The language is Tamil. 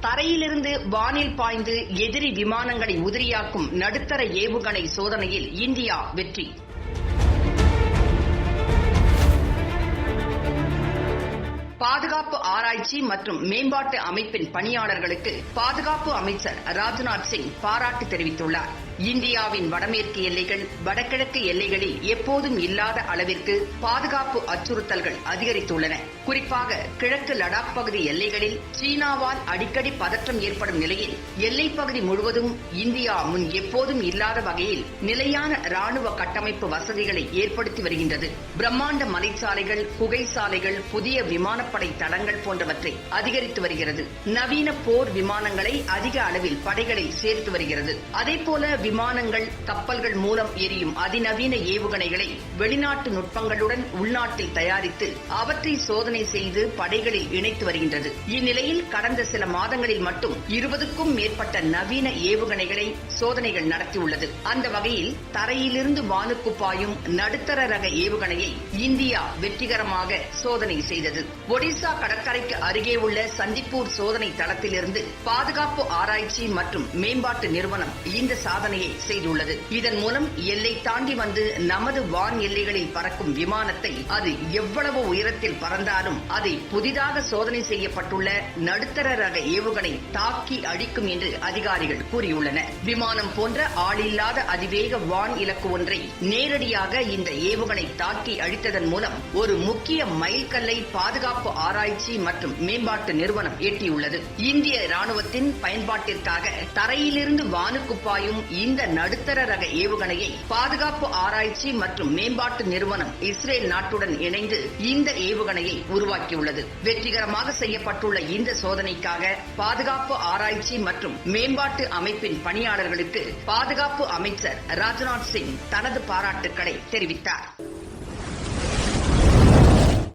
தரையிலிருந்து வானில் பாய்ந்து எதிரி விமானங்களை உதிரியாக்கும் நடுத்தர ஏவுகணை சோதனையில் இந்தியா வெற்றி. பாதுகாப்பு ஆராய்ச்சி மற்றும் மேம்பாட்டு அமைப்பின் பணியாளர்களுக்கு பாதுகாப்பு அமைச்சர் ராஜ்நாத் சிங் பாராட்டு தெரிவித்துள்ளார். இந்தியாவின் வடமேற்கு எல்லைகள், வடகிழக்கு எல்லைகளில் எப்போதும் இல்லாத அளவிற்கு பாதுகாப்பு அச்சுறுத்தல்கள் அதிகரித்துள்ளன. குறிப்பாக கிழக்கு லடாக் பகுதி எல்லைகளில் சீனாவால் அடிக்கடி பதற்றம் ஏற்படும் நிலையில் எல்லைப் பகுதி முழுவதும் இந்தியா முன் எப்போதும் இல்லாத வகையில் நிலையான ராணுவ கட்டமைப்பு வசதிகளை ஏற்படுத்தி வருகின்றது. பிரம்மாண்ட மலைச்சாலைகள், குகை சாலைகள், புதிய விமானப்படை தளங்கள் போன்றவற்றை அதிகரித்து வருகிறது. நவீன போர் விமானங்களை அதிக அளவில் படைகளில் சேர்த்து வருகிறது. அதேபோல விமானங்கள், கப்பல்கள் மூலம் எரியும் அதிநவீன ஏவுகணைகளை வெளிநாட்டு நுட்பங்களுடன் உள்நாட்டில் தயாரித்து அவற்றை சோதனை செய்து படைகளில் இணைத்து வருகின்றது. இந்நிலையில் கடந்த சில மாதங்களில் மட்டும் 20க்கும் மேற்பட்ட நவீன ஏவுகணைகளை சோதனைகள் நடத்தியுள்ளது. அந்த வகையில் தரையிலிருந்து வானுக்கு பாயும் நடுத்தர ரக ஏவுகணையை இந்தியா வெற்றிகரமாக சோதனை செய்தது. ஒடிசா கடற்கரைக்கு அருகே உள்ள சந்திப்பூர் சோதனை தளத்திலிருந்து பாதுகாப்பு ஆராய்ச்சி மற்றும் மேம்பாட்டு நிறுவனம் இந்த சாதனையை செய்துள்ளது. இதன் மூலம் எல்லை தாண்டி வந்து நமது வான் எல்லைகளில் பறக்கும் விமானத்தை அது எவ்வளவு உயரத்தில் பறந்தாலும் அதை புதிதாக சோதனை செய்யப்பட்டுள்ள நடுத்தர ரக ஏவுகணை தாக்கி அழிக்கும் என்று அதிகாரிகள் கூறியுள்ளனர். விமானம் போன்ற ஆளில்லாத அதிவேக வான் இலக்கு ஒன்றை நேரடியாக இந்த ஏவுகணை தாக்கி அழித்ததன் மூலம் ஒரு முக்கிய மைல்கல்லை பாதுகாப்பு ஆராய்ச்சி மற்றும் மேம்பாட்டு நிறுவனம் எட்டியுள்ளது. இந்திய ராணுவத்தின் பயன்பாட்டிற்காக தரையிலிருந்து வானுக்கு பாயும் இந்த நடுத்தர ரக ஏவுகணையை பாதுகாப்பு ஆராய்ச்சி மற்றும் மேம்பாட்டு நிறுவனம் இஸ்ரேல் நாட்டுடன் இணைந்து இந்த ஏவுகணையை உருவாக்கியுள்ளது. வெற்றிகரமாக செய்யப்பட்டுள்ள இந்த சோதனைக்காக பாதுகாப்பு ஆராய்ச்சி மற்றும் மேம்பாட்டு அமைப்பின் பணியாளர்களுக்கு பாதுகாப்பு அமைச்சர் ராஜ்நாத் சிங் தனது பாராட்டுக்களை தெரிவித்தார்.